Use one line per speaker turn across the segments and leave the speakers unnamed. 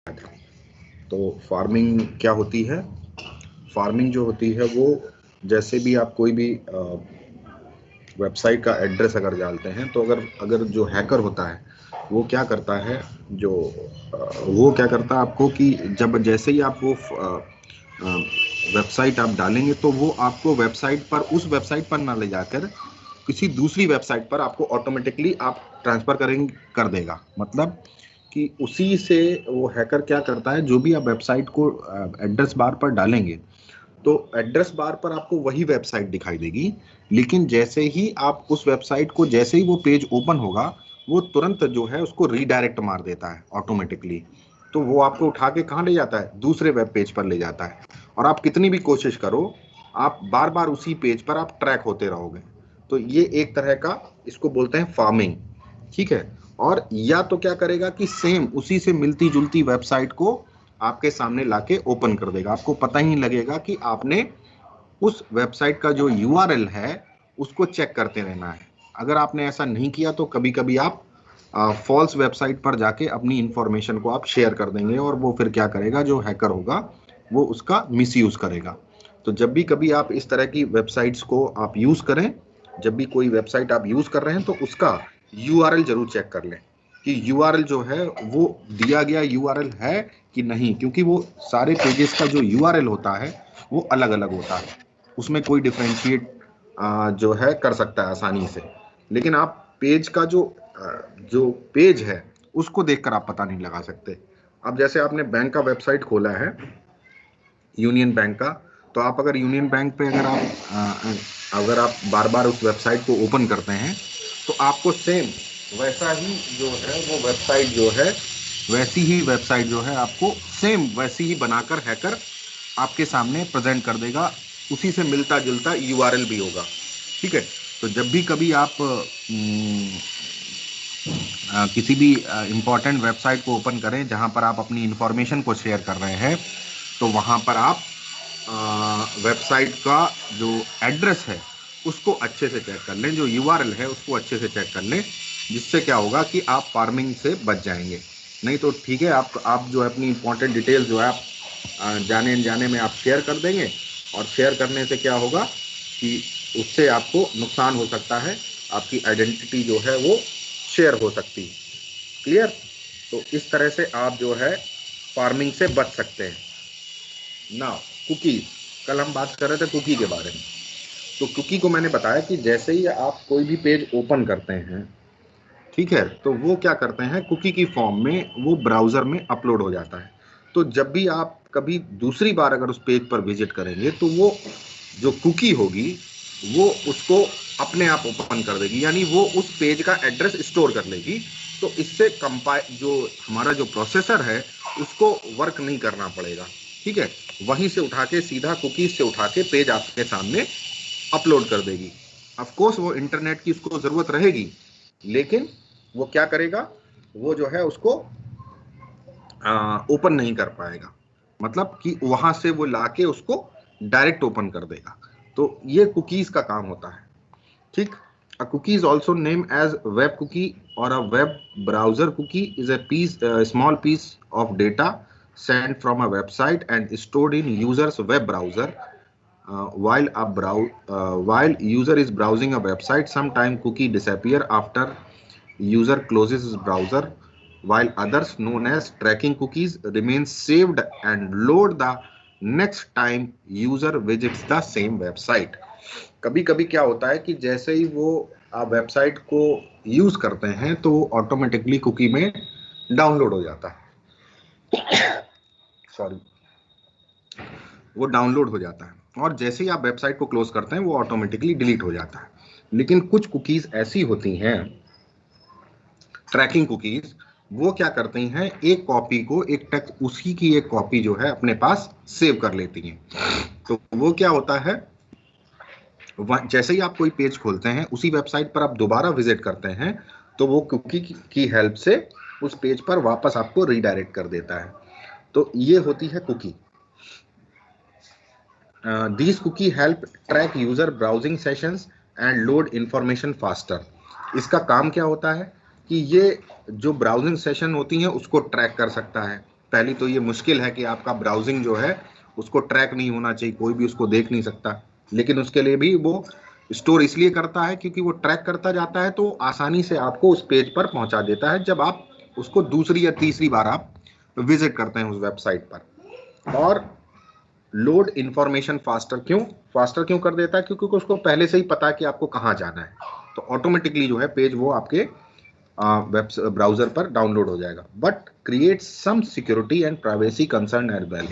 तो फार्मिंग क्या होती है? फार्मिंग जो होती है वो जैसे भी आप कोई भी वेबसाइट का एड्रेस अगर डालते हैं तो अगर जो हैकर होता है वो क्या करता है, वो क्या करता है आपको कि जब जैसे ही आप वो वेबसाइट आप डालेंगे तो वो आपको वेबसाइट पर उस वेबसाइट पर ना ले जाकर किसी दूसरी वेबसाइट पर आपको ऑटोमेटिकली आप ट्रांसफर कर देगा। मतलब कि उसी से वो हैकर क्या करता है, जो भी आप वेबसाइट को एड्रेस बार पर डालेंगे तो एड्रेस बार पर आपको वही वेबसाइट दिखाई देगी, लेकिन जैसे ही आप उस वेबसाइट को, जैसे ही वो पेज ओपन होगा वो तुरंत जो है उसको रीडायरेक्ट मार देता है ऑटोमेटिकली। तो वो आपको उठा के कहाँ ले जाता है? दूसरे वेब पेज पर ले जाता है। और आप कितनी भी कोशिश करो, आप बार बार उसी पेज पर आप ट्रैक होते रहोगे। तो ये एक तरह का, इसको बोलते हैं फार्मिंग। ठीक है। और या तो क्या करेगा कि सेम उसी से मिलती जुलती वेबसाइट को आपके सामने लाके ओपन कर देगा। आपको पता ही नहीं लगेगा कि आपने उस वेबसाइट का जो यूआरएल है उसको चेक करते रहना है। अगर आपने ऐसा नहीं किया तो कभी कभी आप फॉल्स वेबसाइट पर जाके अपनी इंफॉर्मेशन को आप शेयर कर देंगे, और वो फिर क्या करेगा, जो हैकर होगा वो उसका मिसयूज करेगा। तो जब भी कभी आप इस तरह की वेबसाइट्स को आप यूज करें, जब भी कोई वेबसाइट आप यूज कर रहे हैं तो उसका यूआरएल जरूर चेक कर लें कि यूआरएल जो है वो दिया गया यूआरएल है कि नहीं, क्योंकि वो सारे पेजेस का जो यूआरएल होता है वो अलग अलग होता है। उसमें कोई डिफरेंशिएट जो है कर सकता है आसानी से, लेकिन आप पेज का जो पेज है उसको देखकर आप पता नहीं लगा सकते। अब जैसे आपने बैंक का वेबसाइट खोला है, यूनियन बैंक का, तो आप अगर यूनियन बैंक पे अगर आप बार बार उस वेबसाइट को ओपन करते हैं तो आपको सेम वैसा ही जो है वो वेबसाइट जो है, वैसी ही वेबसाइट जो है आपको सेम वैसी ही बनाकर हैकर आपके सामने प्रेजेंट कर देगा। उसी से मिलता जुलता यूआरएल भी होगा। ठीक है। तो जब भी कभी आप किसी भी इंपॉर्टेंट वेबसाइट को ओपन करें जहां पर आप अपनी इंफॉर्मेशन को शेयर कर रहे हैं, तो वहां पर आप वेबसाइट का जो एड्रेस है उसको अच्छे से चेक कर लें, जो यूआरएल है उसको अच्छे से चेक कर लें, जिससे क्या होगा कि आप फार्मिंग से बच जाएंगे। नहीं तो ठीक है, आप जो है अपनी इंपॉर्टेंट डिटेल्स जो है आप जाने अनजाने में आप शेयर कर देंगे, और शेयर करने से क्या होगा कि उससे आपको नुकसान हो सकता है, आपकी आइडेंटिटी जो है वो शेयर हो सकती है। क्लियर? तो इस तरह से आप जो है फार्मिंग से बच सकते हैं। नाउ कुकीज, कल हम बात कर रहे थे कुकी के बारे में। तो कुकी को मैंने बताया कि जैसे ही आप कोई भी पेज ओपन करते हैं, ठीक है, तो वो क्या करते हैं, कुकी की फॉर्म में वो ब्राउजर में अपलोड हो जाता है। तो जब भी आप कभी दूसरी बार अगर उस पेज पर विजिट करेंगे तो वो जो कुकी होगी वो उसको अपने आप ओपन कर देगी, यानी वो उस पेज का एड्रेस स्टोर कर लेगी। तो इससे कंपाइल जो हमारा जो प्रोसेसर है उसको वर्क नहीं करना पड़ेगा। ठीक है। वहीं से उठा के सीधा कुकीज से उठा के पेज आपके सामने अपलोड कर देगी। ऑफ कोर्स वो इंटरनेट की उसको जरूरत रहेगी, लेकिन वो क्या करेगा, वो जो है उसको ओपन नहीं कर पाएगा। मतलब कि वहां से वो लाके उसको डायरेक्ट ओपन कर देगा। तो ये कुकीज का काम होता है। ठीक। A cookie is also named as web cookie or a web browser cookie is a small piece of data sent from a website and stored in user's web browser. While user is browsing a website, sometime cookie disappear after user closes his browser, while others known as tracking cookies remain saved and load the next time user visits the same website. कभी कभी क्या होता है कि जैसे ही वो आप website को यूज करते हैं तो वो ऑटोमेटिकली कुकी में डाउनलोड हो जाता है। सॉरी, वो डाउनलोड हो जाता है, और जैसे ही आप वेबसाइट को क्लोज करते हैं वो ऑटोमेटिकली डिलीट हो जाता है। लेकिन कुछ कुकीज ऐसी होती हैं, ट्रैकिंग कुकीज, वो क्या करती हैं, एक कॉपी को एक टच उसी की एक कॉपी जो है अपने पास सेव कर लेती हैं। तो वो क्या होता है, जैसे ही आप कोई पेज खोलते हैं उसी वेबसाइट पर आप दोबारा विजिट करते हैं तो वो कुकी की हेल्प से उस पेज पर वापस आपको रीडायरेक्ट कर देता है। तो ये होती है cookie. These cookie help track user browsing sessions and load information faster. इसका काम क्या होता है कि ये जो ब्राउजिंग सेशन होती हैं उसको ट्रैक कर सकता है, पहली तो ये मुश्किल है कि आपका ब्राउजिंग जो है उसको ट्रैक नहीं होना चाहिए, कोई भी उसको देख नहीं सकता, लेकिन उसके लिए भी वो स्टोर इसलिए करता है क्योंकि वो ट्रैक करता जाता है, तो आसानी से आपको उस पेज पर पहुंचा देता है जब आप उसको दूसरी या तीसरी बार आप विजिट करते हैं उस वेबसाइट पर। और लोड इंफॉर्मेशन फास्टर क्यों कर देता है, क्योंकि उसको पहले से ही पता है कि आपको कहाँ जाना है, तो ऑटोमेटिकली जो है पेज वो आपके वेब ब्राउजर पर डाउनलोड हो जाएगा। But create some security and privacy concern as well.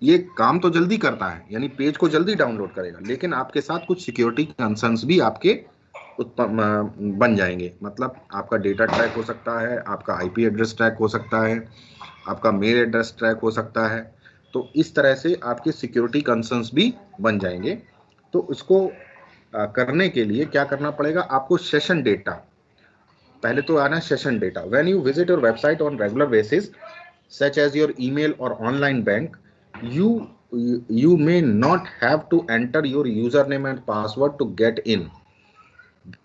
ये काम तो जल्दी करता है, यानी पेज को जल्दी डाउनलोड करेगा, लेकिन आपके साथ कुछ सिक्योरिटी कंसर्न्स भी आपके बन जाएंगे। मतलब आपका डेटा ट्रैक हो सकता है, आपका आईपी एड्रेस ट्रैक हो सकता है, आपका मेल एड्रेस ट्रैक हो सकता है, तो इस तरह से आपके सिक्योरिटी कंसर्न्स भी बन जाएंगे। तो इसको करने के लिए क्या करना पड़ेगा आपको, सेशन डेटा, पहले तो आना session data. When you visit your website on regular basis such as your email or online bank, you may not have to enter your username and password to get in.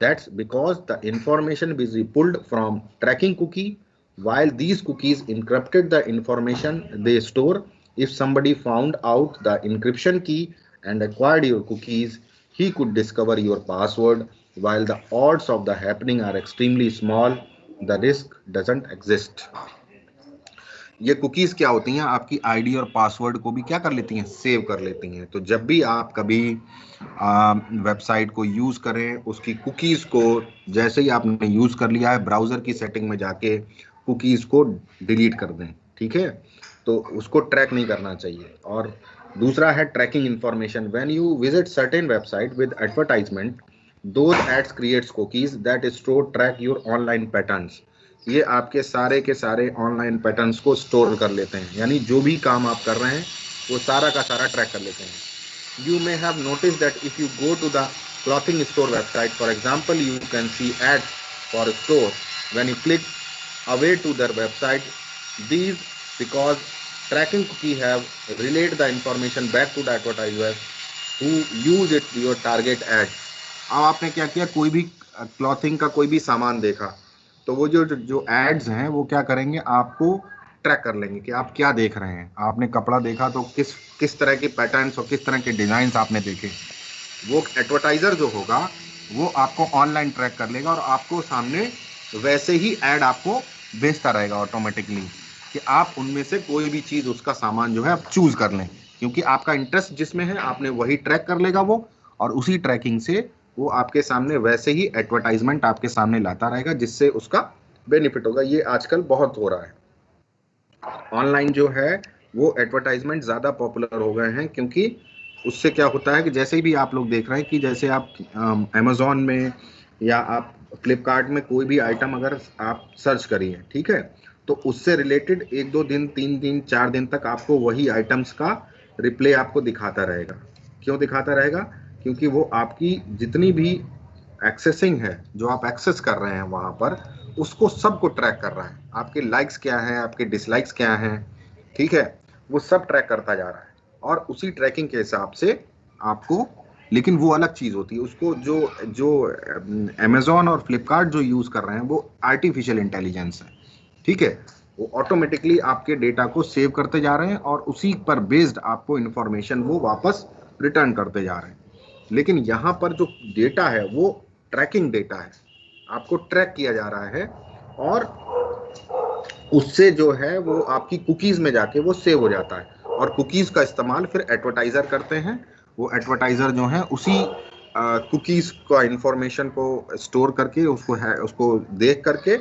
That's because the information will be pulled from tracking cookie. While these cookies encrypted the information they store, if somebody found out the encryption key and acquired your cookies, he could discover your password. While the odds of the happening are extremely small, the risk doesn't exist. ये cookies क्या होती हैं, आपकी ID और password को भी क्या कर लेती हैं, सेव कर लेती हैं। तो जब भी आप कभी वेबसाइट को यूज करें, उसकी कुकीज को जैसे ही आपने यूज कर लिया है, ब्राउजर की सेटिंग में जाके कुकीज को डिलीट कर दें, ठीक है, तो उसको ट्रैक नहीं करना चाहिए। और दूसरा है tracking information. When you visit certain website with advertisement, those ads creates cookies that store track your online patterns. ये आपके सारे के सारे ऑनलाइन पैटर्न्स को स्टोर कर लेते हैं, यानी जो भी काम आप कर रहे हैं वो सारा का सारा ट्रैक कर लेते हैं। You may have notice that if you go to the clothing store website, for example, you can see ad for store. When you click away to their website, these because tracking cookie have relate the information back to the advertiser who use it your target ad. अब आपने क्या किया, कोई भी clothing का कोई भी सामान देखा, तो वो जो एड्स हैं वो क्या करेंगे, आपको ट्रैक कर लेंगे कि आप क्या देख रहे हैं। आपने कपड़ा देखा तो किस तरह के पैटर्न्स और किस तरह के डिजाइन आपने देखे, वो एडवर्टाइजर जो होगा वो आपको ऑनलाइन ट्रैक कर लेगा और आपको सामने वैसे ही ऐड आपको भेजता रहेगा ऑटोमेटिकली कि आप उनमें से कोई भी चीज, उसका सामान जो है आप चूज कर लें, क्योंकि आपका इंटरेस्ट जिसमें है आपने वही ट्रैक कर लेगा वो, और उसी ट्रैकिंग से वो आपके सामने वैसे ही एडवर्टाइजमेंट आपके सामने लाता रहेगा, जिससे उसका बेनिफिट होगा। ये आजकल बहुत हो रहा है, ऑनलाइन जो है वो एडवर्टाइजमेंट ज्यादा पॉपुलर हो गए हैं, क्योंकि उससे क्या होता है कि जैसे भी आप लोग देख रहे हैं कि जैसे आप अमेजोन में या आप फ्लिपकार्ट में कोई भी आइटम अगर आप सर्च करिए, ठीक है, तो उससे रिलेटेड 1-2 दिन, 3 दिन, 4 दिन तक आपको वही आइटम्स का रिप्ले आपको दिखाता रहेगा। क्यों दिखाता रहेगा, क्योंकि वो आपकी जितनी भी एक्सेसिंग है, जो आप एक्सेस कर रहे हैं वहां पर, उसको सबको ट्रैक कर रहा है। आपके लाइक्स क्या हैं, आपके डिसलाइक्स क्या हैं, ठीक है, वो सब ट्रैक करता जा रहा है, और उसी ट्रैकिंग के हिसाब से आपको, लेकिन वो अलग चीज होती है, उसको जो अमेजोन और फ्लिपकार्ट जो यूज कर रहे हैं वो आर्टिफिशियल इंटेलिजेंस है, ठीक है, वो ऑटोमेटिकली आपके डेटा को सेव करते जा रहे हैं और उसी पर बेस्ड आपको इंफॉर्मेशन वो वापस रिटर्न करते जा रहे हैं। लेकिन यहाँ पर जो डेटा है वो ट्रैकिंग डेटा है, आपको ट्रैक किया जा रहा है, और उससे जो है वो आपकी कुकीज में जाके वो सेव हो जाता है, और कुकीज का इस्तेमाल फिर एडवर्टाइजर करते हैं। वो एडवर्टाइजर जो है उसी कुकीज का इंफॉर्मेशन को स्टोर करके उसको देख करके,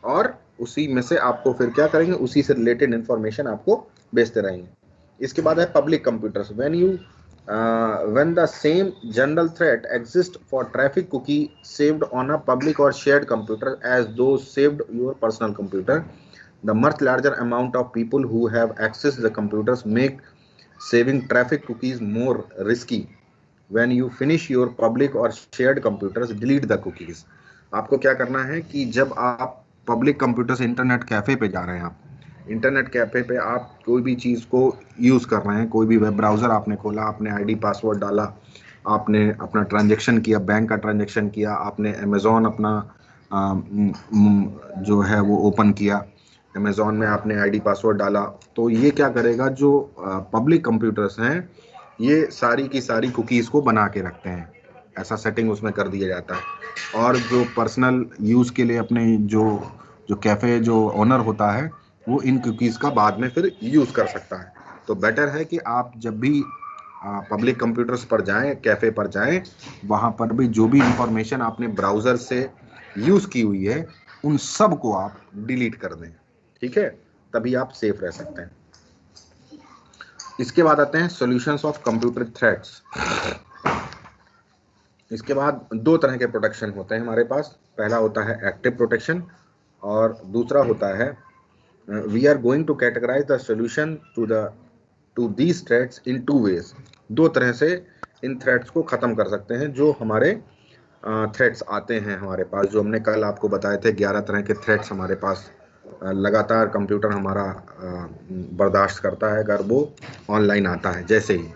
और उसी में से आपको फिर क्या करेंगे, उसी से रिलेटेड इंफॉर्मेशन आपको भेजते रहेंगे। इसके बाद है public computers. when the same general threat exists for traffic cookie saved on a public or shared computer as those saved your personal computer, the much larger amount of people who have accessed the computers make saving traffic cookies more risky. When you finish your public or shared computers, delete the cookies. आपको क्या करना है कि जब आप public computer से internet cafe पे जा रहे हैं, आप इंटरनेट कैफे पे आप कोई भी चीज़ को यूज़ कर रहे हैं, कोई भी वेब ब्राउज़र आपने खोला, आपने आईडी पासवर्ड डाला, आपने अपना ट्रांजैक्शन किया, बैंक का ट्रांजैक्शन किया, आपने अमेज़ॉन अपना जो है वो ओपन किया, अमेजोन में आपने आईडी पासवर्ड डाला, तो ये क्या करेगा, जो पब्लिक कंप्यूटर्स हैं ये सारी की सारी कुकीज़ को बना के रखते हैं, ऐसा सेटिंग उसमें कर दिया जाता है। और जो पर्सनल यूज़ के लिए अपने जो जो कैफ़े जो ओनर होता है वो इन कुकीज़ का बाद में फिर यूज़ कर सकता है। तो बेटर है कि आप जब भी पब्लिक कंप्यूटर्स पर जाएं, कैफ़े पर जाएं, वहाँ पर भी जो भी इंफॉर्मेशन आपने ब्राउज़र से यूज़ की हुई है उन सब को आप डिलीट कर दें, ठीक है, तभी आप सेफ रह सकते हैं। इसके बाद आते हैं सॉल्यूशंस ऑफ कंप्यूटर थ्रेट्स। इसके बाद दो तरह के प्रोटेक्शन होते हैं हमारे पास। पहला होता है एक्टिव प्रोटेक्शन और दूसरा होता है we are going to categorize the solution to these threats in two ways. दो तरह से इन थ्रेट्स को ख़त्म कर सकते हैं। जो हमारे थ्रेट्स आते हैं हमारे पास, जो हमने कल आपको बताए थे 11 तरह के थ्रेट्स हमारे पास लगातार कंप्यूटर हमारा बर्दाश्त करता है अगर वो ऑनलाइन आता है जैसे ही।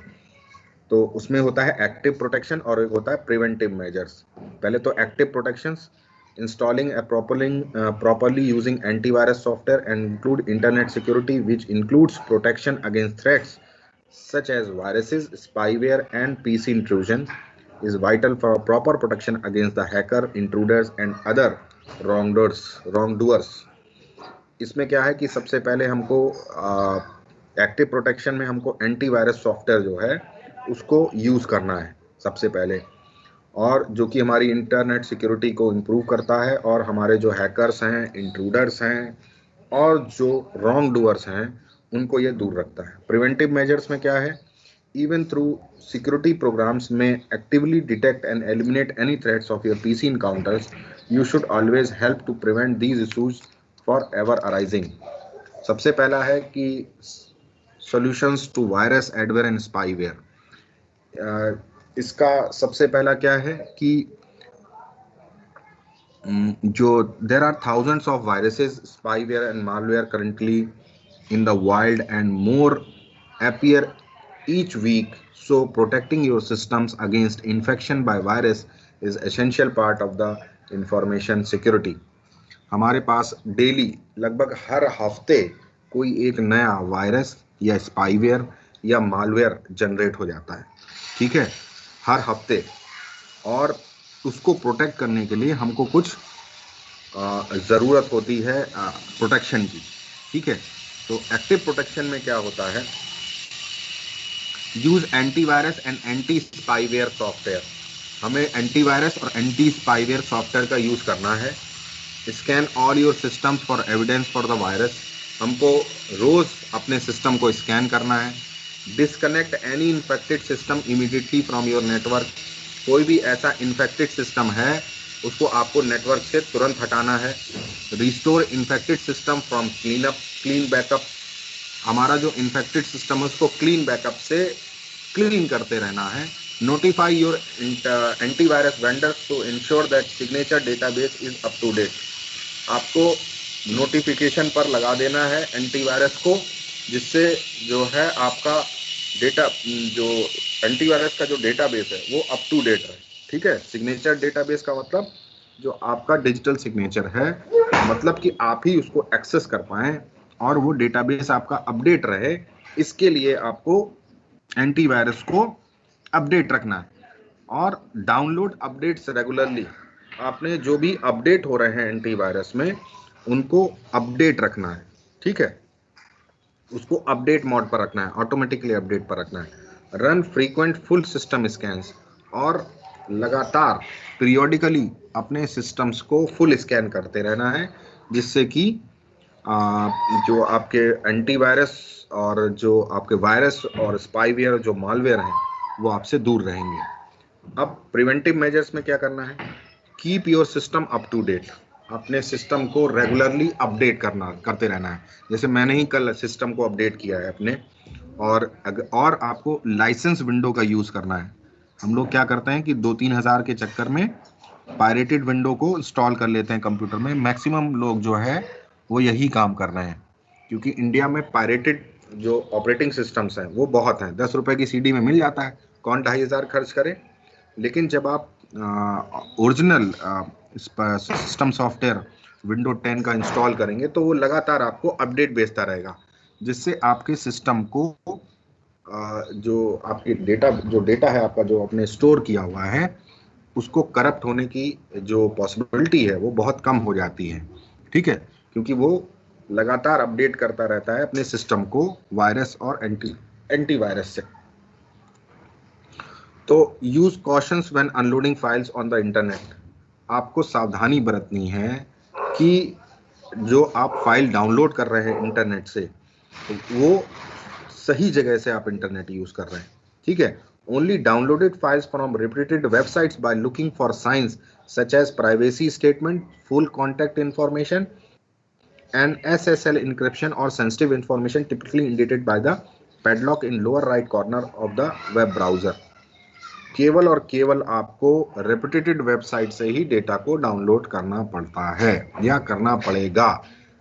तो उसमें होता है एक्टिव प्रोटेक्शन और एक होता है प्रिवेंटिव मेजर्स। पहले तो active protections, installing a properly using antivirus software and include internet security, which includes protection against threats such as viruses, spyware and PC intrusion, is vital for proper protection against the hacker, intruders and other wrongdoers. इसमें क्या है कि सबसे पहले हमको active protection में हमको antivirus software जो है उसको यूज़ करना है सबसे पहले, और जो कि हमारी इंटरनेट सिक्योरिटी को इम्प्रूव करता है और हमारे जो हैकर्स हैं, इंट्रूडर्स हैं और जो रॉन्ग डूअर्स हैं उनको ये दूर रखता है। प्रिवेंटिव मेजर्स में क्या है, इवन थ्रू सिक्योरिटी प्रोग्राम्स में actively detect and eliminate any threats of your PC encounters, you should always help to prevent these issues for ever arising. सबसे पहला है कि solutions to virus, adware and spyware. इसका सबसे पहला क्या है कि जो there are thousands of viruses, spyware and malware currently in the wild and more appear each week, so protecting your systems against infection by virus is essential part of the information security. हमारे पास daily लगभग हर हफ्ते कोई एक नया virus या spyware या malware generate हो जाता है, ठीक है, हर हफ्ते। और उसको प्रोटेक्ट करने के लिए हमको कुछ ज़रूरत होती है प्रोटेक्शन की, ठीक है। तो एक्टिव प्रोटेक्शन में क्या होता है, use antivirus and anti spyware software. हमें एंटीवायरस और एंटी स्पाईवेयर सॉफ्टवेयर का यूज करना है। Scan all your systems for evidence for the virus. हमको रोज अपने सिस्टम को स्कैन करना है। Disconnect any infected system immediately from your network. कोई भी ऐसा इन्फेक्टेड सिस्टम है उसको आपको नेटवर्क से तुरंत हटाना है। Restore infected system from clean backup. हमारा जो इन्फेक्टेड सिस्टम है उसको क्लीन बैकअप से क्लीन करते रहना है। Notify your antivirus vendors to ensure that signature database is up to date. आपको नोटिफिकेशन पर लगा देना है एंटीवायरस को, जिससे जो है आपका डेटा, जो एंटीवायरस का जो डेटाबेस है वो अप टू डेट रहे, ठीक है। सिग्नेचर डेटाबेस का मतलब जो आपका डिजिटल सिग्नेचर है, मतलब कि आप ही उसको एक्सेस कर पाएं और वो डेटाबेस आपका अपडेट रहे। इसके लिए आपको एंटीवायरस को अपडेट रखना है और डाउनलोड अपडेट्स रेगुलरली। आपने जो भी अपडेट हो रहे हैं एंटीवायरस में उनको अपडेट रखना है, ठीक है, उसको अपडेट मोड पर रखना है, ऑटोमेटिकली अपडेट पर रखना है। Run frequent full system scans, और लगातार पीरियोडिकली अपने सिस्टम्स को फुल स्कैन करते रहना है, जिससे कि जो आपके एंटीवायरस और जो आपके वायरस और स्पाईवेयर जो मालवेयर हैं वो आपसे दूर रहेंगे। अब प्रिवेंटिव मेजर्स में क्या करना है, keep your system up to date. अपने सिस्टम को रेगुलरली अपडेट करते रहना है। जैसे मैंने ही कल सिस्टम को अपडेट किया है अपने, और आपको लाइसेंस विंडो का यूज़ करना है। हम लोग क्या करते हैं कि 2-3 हज़ार के चक्कर में पायरेटेड विंडो को इंस्टॉल कर लेते हैं कंप्यूटर में। मैक्सिमम लोग जो है वो यही काम कर रहे हैं, क्योंकि इंडिया में पायरेटेड जो ऑपरेटिंग सिस्टम्स हैं वो बहुत हैं। 10 रुपए की सीडी में मिल जाता है, कौन 2,500 खर्च करे। लेकिन जब आप ओरिजिनल सिस्टम सॉफ्टवेयर विंडो 10 का इंस्टॉल करेंगे तो वो लगातार आपको अपडेट भेजता रहेगा, जिससे आपके सिस्टम को जो आपकी डेटा है आपका जो आपने स्टोर किया हुआ है उसको करप्ट होने की जो पॉसिबिलिटी है वो बहुत कम हो जाती है। ठीक है, क्योंकि वो लगातार अपडेट करता रहता है अपने सिस्टम को वायरस और एंटीवायरस से। तो use cautions when unloading files on the internet. आपको सावधानी बरतनी है कि जो आप फाइल डाउनलोड कर रहे हैं इंटरनेट से तो वो सही जगह से आप इंटरनेट यूज कर रहे हैं। ठीक है, only downloaded files from reputed websites by looking for signs such as privacy statement, full contact information and SSL encryption or sensitive information typically indicated by the padlock in lower right corner of the web browser। केवल और केवल आपको reputed website से ही data को download करना पड़ता है या करना पड़ेगा।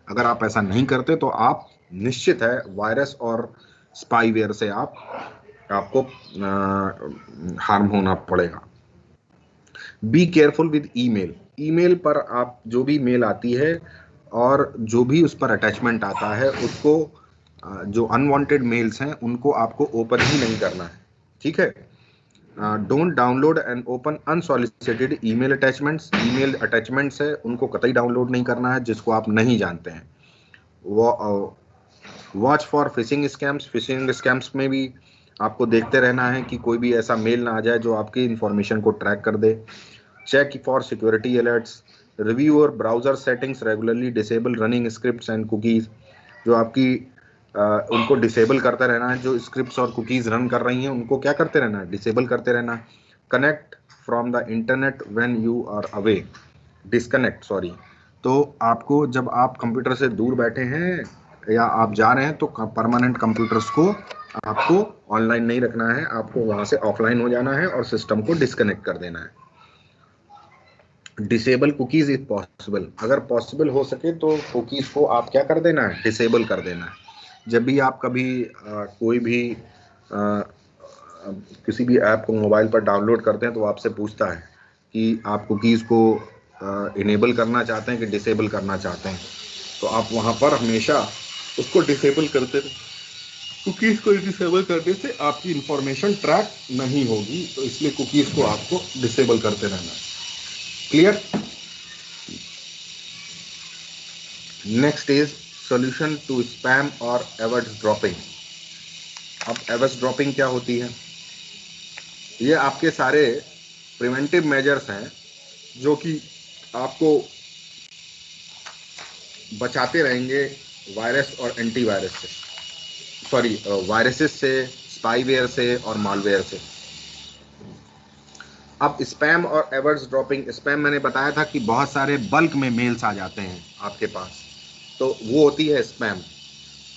अगर आप ऐसा नहीं करते तो आप निश्चित है वायरस और स्पाईवेयर से आपको हार्म होना पड़ेगा। Be careful with email. Email पर आप जो भी मेल आती है और जो भी उस पर अटैचमेंट आता है उसको जो अनवांटेड मेल्स हैं उनको आपको ओपन ही नहीं करना है। ठीक है, don't download and open unsolicited email attachments. Email attachments है उनको कतई डाउनलोड नहीं करना है जिसको आप नहीं जानते हैं। Watch for fishing scams. Fishing scams में भी आपको देखते रहना है कि कोई भी ऐसा मेल ना आ जाए जो आपकी इंफॉर्मेशन को ट्रैक कर दे। Check for security alerts. Review your browser settings regularly. Disable running scripts and cookies. जो आपकी उनको डिसेबल करते रहना है, जो स्क्रिप्ट्स और कुकीज रन कर रही हैं उनको क्या करते रहना है, डिसेबल करते रहना है। Connect from the internet when you are away. Disconnect sorry. तो आपको जब आप कंप्यूटर से दूर बैठे हैं या आप जा रहे हैं तो परमानेंट कंप्यूटर्स को आपको ऑनलाइन नहीं रखना है, आपको वहां से ऑफलाइन हो जाना है और सिस्टम को डिस्कनेक्ट कर देना है। Disable cookies is possible. अगर पॉसिबल हो सके तो कुकीज को आप क्या कर देना है, डिसेबल कर देना है। जब भी आप कभी कोई भी किसी भी ऐप को मोबाइल पर डाउनलोड करते हैं तो आपसे पूछता है कि आप कुकीज को इनेबल करना चाहते हैं कि डिसेबल करना चाहते हैं, तो आप वहां पर हमेशा उसको डिसेबल करते रहे। कुकीज को डिसेबल करने से आपकी इंफॉर्मेशन ट्रैक नहीं होगी, तो इसलिए कुकीज को आपको डिसेबल करते रहना है। Clear? Next is solution to spam और एवर्ड्स ड्रॉपिंग। अब एवर्ड्स ड्रॉपिंग क्या होती है? ये आपके सारे प्रिवेंटिव मेजर्स हैं जो कि आपको बचाते रहेंगे वायरस और एंटीवायरस से, सॉरी वायरसेस से, स्पाईवेयर से और मालवेयर से। अब स्पैम और एवर्ड्स ड्रॉपिंग। स्पैम मैंने बताया था कि बहुत सारे बल्क में मेल्स आ जाते हैं आपके पास, तो वो होती है स्पैम।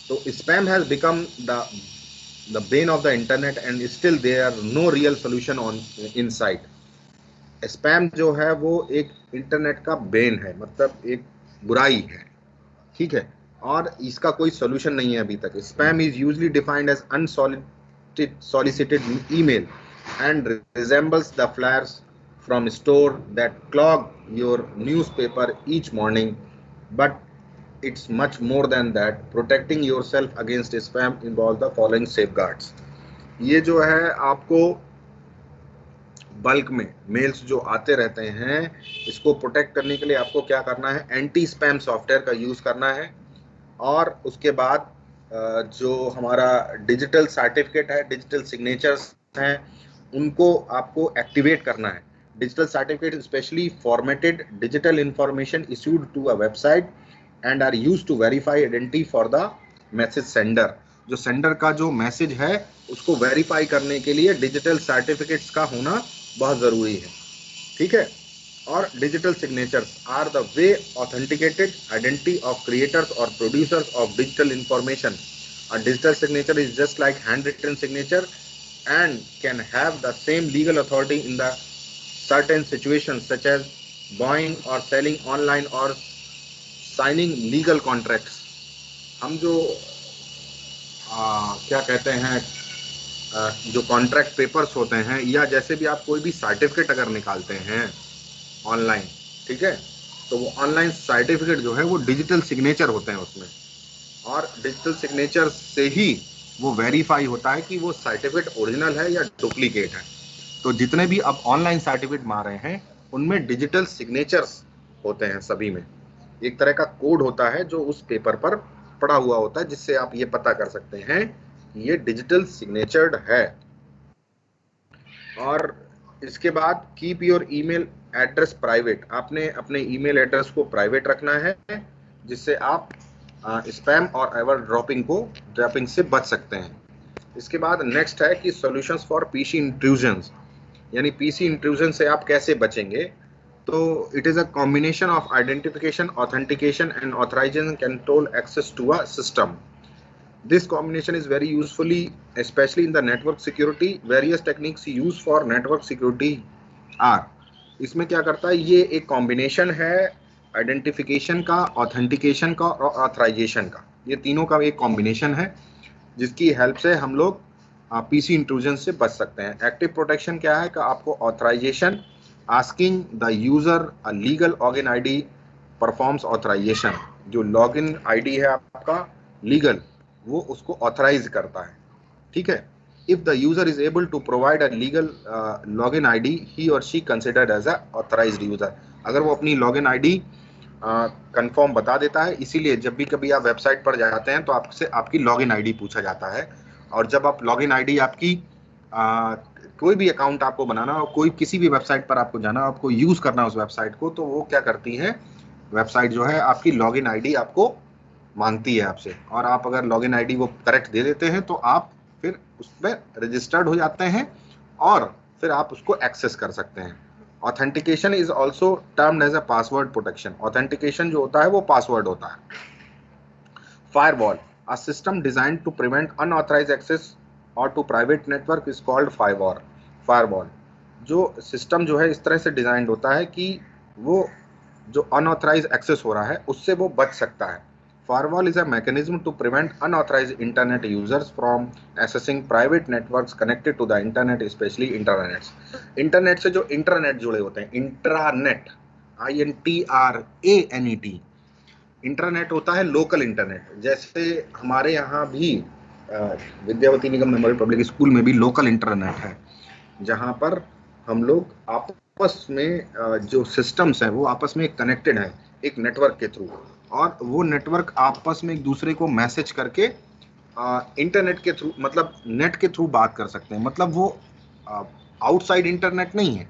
तो spam has become the bane of the internet and still there are no real solution on inside। Spam जो है वो एक इंटरनेट का बेन है, मतलब एक बुराई है। ठीक है, और इसका कोई सोल्यूशन नहीं है अभी तक। Spam is usually defined as unsolicited email and resembles the flyers from store that clog your newspaper each morning, but it's much more than that। Protecting yourself against spam involves the following safeguards। ये जो है आपको bulk में mails जो आते रहते हैं इसको प्रोटेक्ट करने के लिए आपको क्या करना है, एंटी स्पैम सॉफ्टवेयर का यूज करना है। और उसके बाद जो हमारा डिजिटल सर्टिफिकेट है, डिजिटल सिग्नेचर्स हैं, उनको आपको एक्टिवेट करना है। Digital certificate specially formatted digital information issued to a website and are used to verify identity for the message sender. जो सेंडर का जो मैसेज है उसको वेरीफाई करने के लिए डिजिटल सर्टिफिकेट्स का होना बहुत जरूरी है। ठीक है, और digital signatures are the way authenticated identity of creators or producers of digital information. A digital signature is just like handwritten signature and can have the same legal authority in the certain situations such as buying or selling online or signing legal contracts। हम जो क्या कहते हैं जो contract papers होते हैं या जैसे भी आप कोई भी सर्टिफिकेट अगर निकालते हैं ऑनलाइन, ठीक है, तो वो ऑनलाइन सर्टिफिकेट जो है वो डिजिटल सिग्नेचर होते हैं उसमें, और डिजिटल सिग्नेचर से ही वो वेरीफाई होता है कि वो सर्टिफिकेट ओरिजिनल है या डुप्लीकेट है। तो जितने भी अब ऑनलाइन सर्टिफिकेट मार रहे हैं उनमें डिजिटल सिग्नेचर्स होते हैं, सभी में एक तरह का कोड होता है जो उस पेपर पर पड़ा हुआ होता है, जिससे आप ये पता कर सकते हैं ये डिजिटल सिग्नेचर्ड है। और इसके बाद keep your email address private, आपने अपने ईमेल एड्रेस को प्राइवेट रखना है, जिससे आप स्पैम और एवर ड्रॉपिंग से बच सकते हैं। इसके बाद नेक्स्ट है कि सॉल्यूशंस फॉर पीसी इंट्रूजन्स, यानी पीसी इंट्रूजन से आप कैसे बचेंगे। तो it is a combination of identification, authentication and authorization control access to a system. This combination is very usefully, especially in the network security. Various techniques used for network security are, इसमें क्या करता है, ये एक combination है identification का, authentication का और ऑथराइजेशन का। ये तीनों का एक कॉम्बिनेशन है जिसकी हेल्प से हम लोग पीसी इंट्रूजन से बच सकते हैं। एक्टिव प्रोटेक्शन क्या है कि आपको authorization, asking the user a legal login ID performs authorization. जो लॉगिन आईडी है आपका लीगल, वो उसको ऑथराइज करता है, ठीक है। If the user is able to provide a legal login ID, he or she considered as a authorized user. अगर वो अपनी लॉगिन आईडी कंफर्म बता देता है, इसीलिए जब भी कभी आप वेबसाइट पर जाते हैं तो आपसे आपकी लॉगिन आईडी पूछा जाता है। और जब आप लॉगिन आईडी आपकी कोई भी अकाउंट आपको बनाना हो, कोई किसी भी वेबसाइट पर आपको जाना, आपको यूज करना उस वेबसाइट को, तो वो क्या करती है, वेबसाइट जो है आपकी लॉगिन आईडी आपको मांगती है आपसे। और आप अगर लॉगिन आईडी वो करेक्ट दे देते हैं तो आप फिर उसमें रजिस्टर्ड हो जाते हैं और फिर आप उसको एक्सेस कर सकते हैं। Authentication is also termed as a password protection. Authentication जो होता है वो पासवर्ड होता है। Firewall, a system designed to prevent unauthorized access or to private network is called firewall. Firewall जो सिस्टम जो है इस तरह से डिजाइंड होता है कि वो जो अनऑथराइज्ड एक्सेस हो रहा है उससे वो बच सकता है। Firewall is a mechanism to prevent unauthorized internet users from accessing private networks connected to the internet, especially intranets. Internet से जो इंटरनेट जुड़े होते हैं, इंट्रानेट, INTRANET, इंटरनेट होता है लोकल इंटरनेट। जैसे हमारे यहाँ भी विद्यावती निगम मेमोरियल पब्लिक स्कूल में भी लोकल इंटरनेट है, जहाँ पर हम लोग आपस में जो सिस्टम्स हैं वो आपस में कनेक्टेड हैं एक नेटवर्क के थ्रू, और वो नेटवर्क आपस में एक दूसरे को मैसेज करके इंटरनेट के थ्रू, मतलब नेट के थ्रू बात कर सकते हैं। मतलब वो आउटसाइड इंटरनेट नहीं है,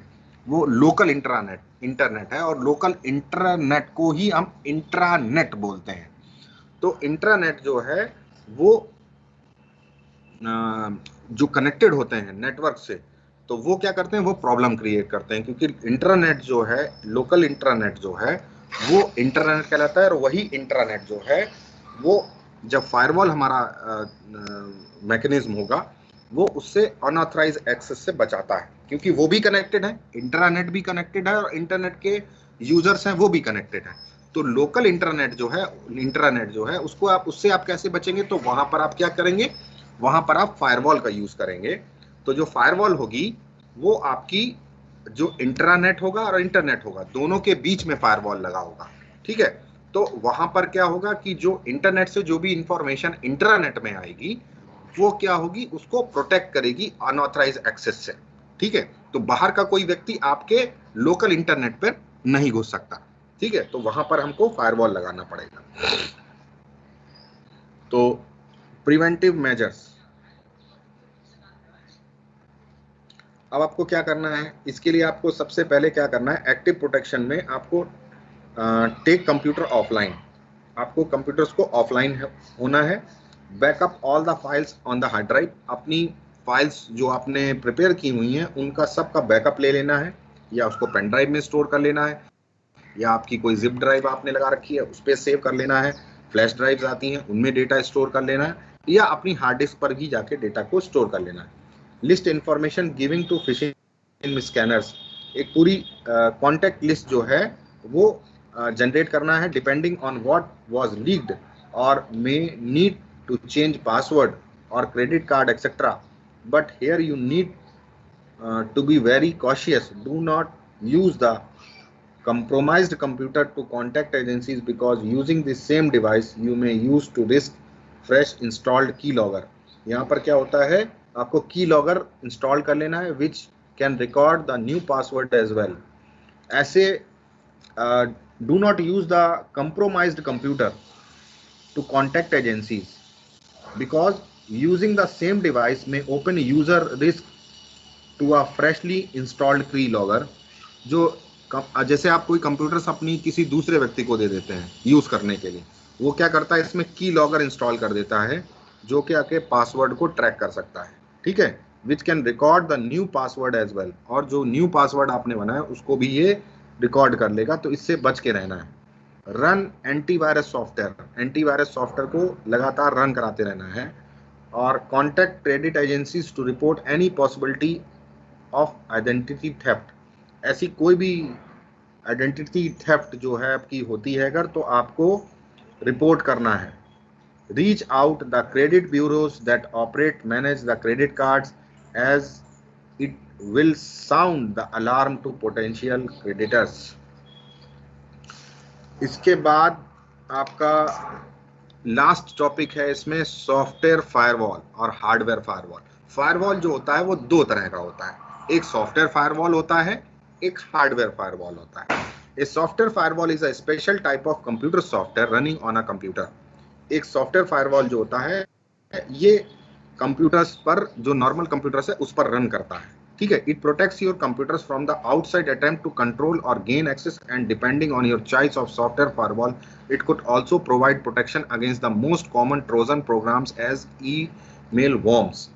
वो लोकल इंटरनेट है, और लोकल इंटरनेट को ही हम इंट्रानेट बोलते हैं। तो इंट्रानेट जो है वो जो कनेक्टेड होते हैं नेटवर्क से, तो वो क्या करते हैं, वो प्रॉब्लम क्रिएट करते हैं, क्योंकि इंटरनेट जो है, लोकल इंटरनेट जो है वो इंटरनेट कहलाता है। और वही इंटरनेट जो है वो जब फायरवॉल हमारा मैकेनिज्म होगा वो उससे अनऑथराइज एक्सेस से बचाता है, क्योंकि वो भी कनेक्टेड है, इंटरनेट भी कनेक्टेड है और इंटरनेट के यूजर्स हैं वो भी कनेक्टेड है। तो लोकल इंटरनेट जो है उसको आप, उससे आप कैसे बचेंगे, तो वहां पर आप क्या करेंगे, वहां पर आप फायरवॉल का यूज करेंगे। तो जो फायरवॉल होगी वो आपकी जो इंट्रानेट होगा और इंटरनेट होगा दोनों के बीच में फायरवॉल लगा होगा, ठीक है। तो वहां पर क्या होगा कि जो इंटरनेट से जो भी इंफॉर्मेशन इंट्रानेट में आएगी वो क्या होगी, उसको प्रोटेक्ट करेगी अनऑथराइज एक्सेस से, ठीक है। तो बाहर का कोई व्यक्ति आपके लोकल इंटरनेट पर नहीं घुस सकता, ठीक है। तो वहां पर हमको फायरवॉल लगाना पड़ेगा। तो प्रिवेंटिव मेजर्स, अब आपको क्या करना है, इसके लिए आपको सबसे पहले क्या करना है, एक्टिव प्रोटेक्शन में आपको टेक कंप्यूटर ऑफलाइन, आपको कंप्यूटर्स को ऑफलाइन होना है। Backup all the files on the hard drive, अपनी फाइल्स जो आपने प्रिपेयर की हुई हैं उनका सबका बैकअप ले लेना है, या उसको पेन ड्राइव में स्टोर कर लेना है, या आपकी कोई जिप ड्राइव आपने लगा रखी है उस पर सेव कर लेना है। फ्लैश ड्राइव्स आती हैं उनमें डेटा स्टोर कर लेना है, या अपनी हार्ड डिस्क पर भी जाके डेटा को स्टोर कर लेना है। List information giving to phishing scanners, एक पूरी कॉन्टैक्ट लिस्ट जो है वो जनरेट करना है, depending on what was leaked और may need to change password or credit card etcetera, but here you need to be very cautious. Do not use the compromised computer to contact agencies because using the same device you may use to risk fresh installed keylogger. यहाँ पर क्या होता है, आपको keylogger install कर लेना है which can record the new password as well. ऐसे do not use the compromised computer to contact agencies because using the same device may open user risk to a freshly installed keylogger. जो जैसे आप कोई computers अपनी किसी दूसरे व्यक्ति को दे देते हैं यूज करने के लिए, वो क्या करता है, इसमें की लॉगर इंस्टॉल कर देता है जो कि आपके पासवर्ड को ट्रैक कर सकता है, ठीक है, which can record the new password as well, और जो न्यू पासवर्ड आपने बनाया उसको भी ये रिकॉर्ड कर लेगा, तो इससे बच के रहना है. Run antivirus software, antivirus software को लगातार रन कराते रहना है. और contact credit agencies to report any possibility of identity theft. ऐसी कोई भी आइडेंटिटी थेफ्ट जो है आपकी होती है अगर, तो आपको रिपोर्ट करना है. Reach out the credit bureaus that operate manage the credit cards as it will sound the alarm to potential creditors. इसके बाद आपका लास्ट टॉपिक है इसमें सॉफ्टवेयर फायरवॉल और हार्डवेयर फायरवॉल. फायरवॉल जो होता है वो दो तरह का होता है, एक सॉफ्टवेयर फायरवॉल होता है, एक हार्डवेयर फायरवॉल होता है. A software firewall is a special type of computer software running on a computer. एक सॉफ्टवेयर फायरवॉल जो होता है ये कंप्यूटर्स पर, जो नॉर्मल कंप्यूटर्स है उस पर रन करता है, ठीक है. It protects your computers from the outside attempt to control or gain access and depending on your choice of software firewall it could also provide protection against the most common Trojan programs as email worms.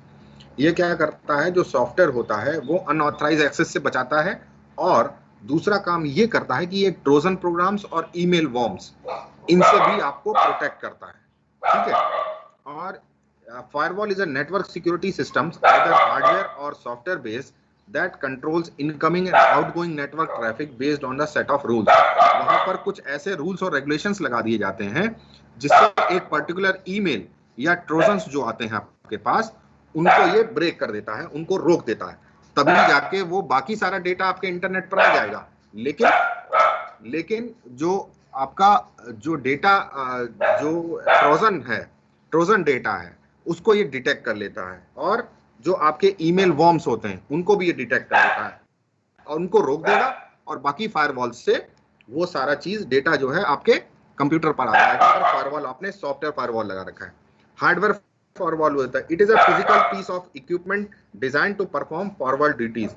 ये क्या करता है, जो software होता है वो unauthorized access से बचाता है, और दूसरा काम ये करता है कि ये ट्रोजन प्रोग्राम्स और ईमेल वॉर्म्स इनसे भी आपको प्रोटेक्ट करता है, ठीक है. और firewall is a network security systems either hardware or software based that controls incoming and outgoing network traffic based on the set of rules. वहां पर कुछ ऐसे रूल्स और रेगुलेशंस लगा दिए जाते हैं जिससे एक पर्टिकुलर ईमेल या ट्रोजन्स जो आते हैं आपके पास उनको ये ब्रेक कर देता है, उनको रोक देता है, तभी जाके वो बाकी सारा डेटा आपके इंटरनेट पर आ जाएगा. लेकिन जो आपका जो डेटा जो ट्रोजन डेटा है उसको ये डिटेक्ट कर लेता है, और जो आपके ईमेल वॉर्म्स होते हैं उनको भी ये डिटेक्ट कर लेता है और उनको रोक देगा, और बाकी फायरवॉल से वो सारा चीज डेटा जो है आपके कंप्यूटर पर आ जाएगा. और फायरवॉल आपने सॉफ्टवेयर फायरवॉल लगा रखा है. हार्डवेयर फायरवॉल होता है, it is a physical piece of equipment design to perform firewall duties.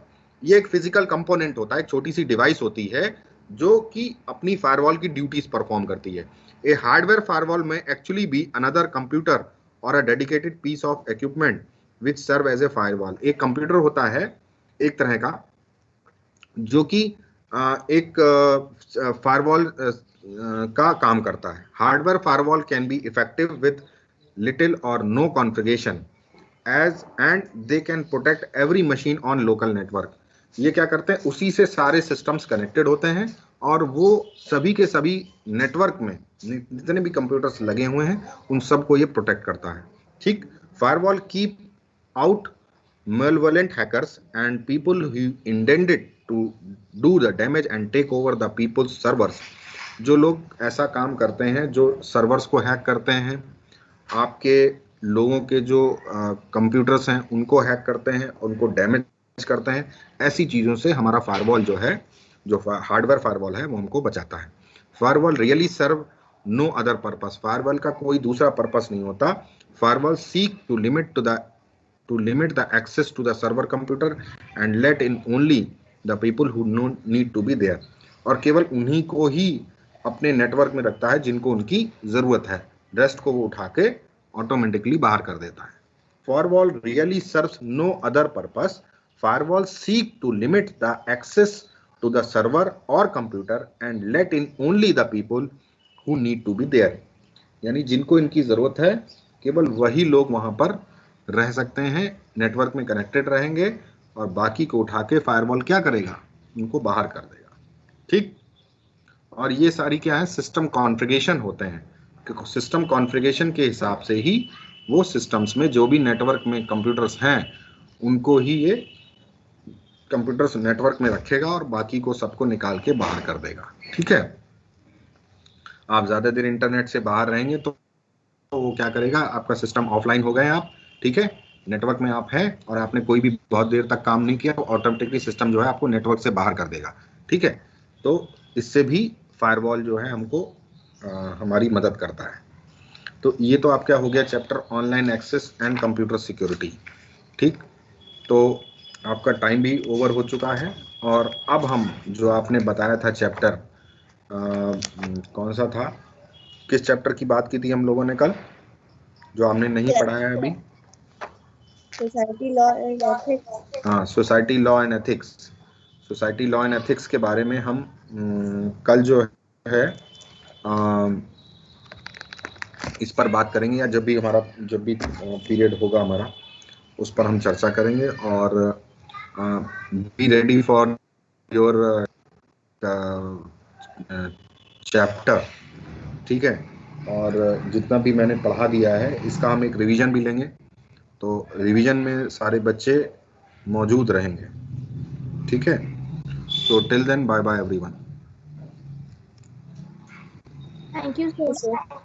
ये एक फिजिकल कंपोनेंट होता है, एक छोटी सी डिवाइस होती है जो कि अपनी फायरवॉल की ड्यूटीज परफॉर्म करती है. ए हार्डवेयर फायरवॉल में एक्चुअली बी अनदर कंप्यूटर और a dedicated piece of equipment which serve as a firewall. एक कंप्यूटर होता है एक तरह का जो कि एक फायरवॉल का काम करता है. Hardware firewall can be effective with little or no configuration as and they can protect every machine on local network. ये क्या करते हैं, उसी से सारे सिस्टम्स कनेक्टेड होते हैं और वो सभी के सभी नेटवर्क में जितने भी कंप्यूटर्स लगे हुए हैं उन सबको ये प्रोटेक्ट करता है, ठीक. Firewall keep out malevolent hackers and people who intended to do the damage and take over the people's servers. जो लोग ऐसा काम करते हैं, जो सर्वर्स को हैक करते हैं, आपके लोगों के जो कंप्यूटर्स हैं उनको हैक करते हैं, उनको डैमेज करते हैं, ऐसी चीज़ों से हमारा फायरवॉल जो है, जो हार्डवेयर फायरवॉल है वो हमको बचाता है. Firewall really serve no other purpose. Firewall का कोई दूसरा पर्पस नहीं होता. Firewall seek to limit the access to the server computer and let in only the people who need to be there. और केवल उन्हीं को ही अपने नेटवर्क में रखता है जिनको उनकी जरूरत है, रेस्ट को वो उठा के ऑटोमेटिकली बाहर कर देता है. Firewall really serves no other purpose. Firewall seek to limit the access to the server or computer and let in only the people who need to be there. यानी जिनको इनकी जरूरत है केवल वही लोग वहां पर रह सकते हैं, नेटवर्क में कनेक्टेड रहेंगे, और बाकी को उठा के फायरवॉल क्या करेगा, उनको बाहर कर देगा, ठीक. और ये सारी क्या है, सिस्टम कॉन्फ़िगरेशन होते हैं. सिस्टम कॉन्फ़िगरेशन के हिसाब से ही वो सिस्टम्स में जो भी नेटवर्क में कंप्यूटर्स हैं उनको ही ये कंप्यूटर नेटवर्क में रखेगा और बाकी को सबको निकाल के बाहर कर देगा। ठीक है, आप ज्यादा देर इंटरनेट से बाहर रहेंगे तो वो क्या करेगा, आपका सिस्टम ऑफलाइन हो गए आप, ठीक है, नेटवर्क में आप हैं और आपने कोई भी बहुत देर तक काम नहीं किया तो ऑटोमेटिकली सिस्टम जो है आपको नेटवर्क से बाहर कर देगा। ठीक है, तो इससे भी फायरवॉल जो है हमको हमारी मदद करता है। तो ये तो आपका हो गया chapter online access and computer security. ठीक, तो आपका टाइम भी ओवर हो चुका है और अब हम जो आपने बताया था चैप्टर कौन सा था, किस चैप्टर की बात की थी हम लोगों ने कल, जो आपने नहीं पढ़ा है अभी?
Society law and ethics.
हाँ, society law and ethics. Society law and ethics के बारे में हम कल जो है इस पर बात करेंगे, या जब भी पीरियड होगा हमारा उस पर हम चर्चा करेंगे। और be ready for your chapter. ठीक है, और जितना भी मैंने पढ़ा दिया है इसका हम एक रिवीजन भी लेंगे, तो रिवीजन में सारे बच्चे मौजूद रहेंगे। ठीक है, so till then, bye bye everyone.
Thank you sir.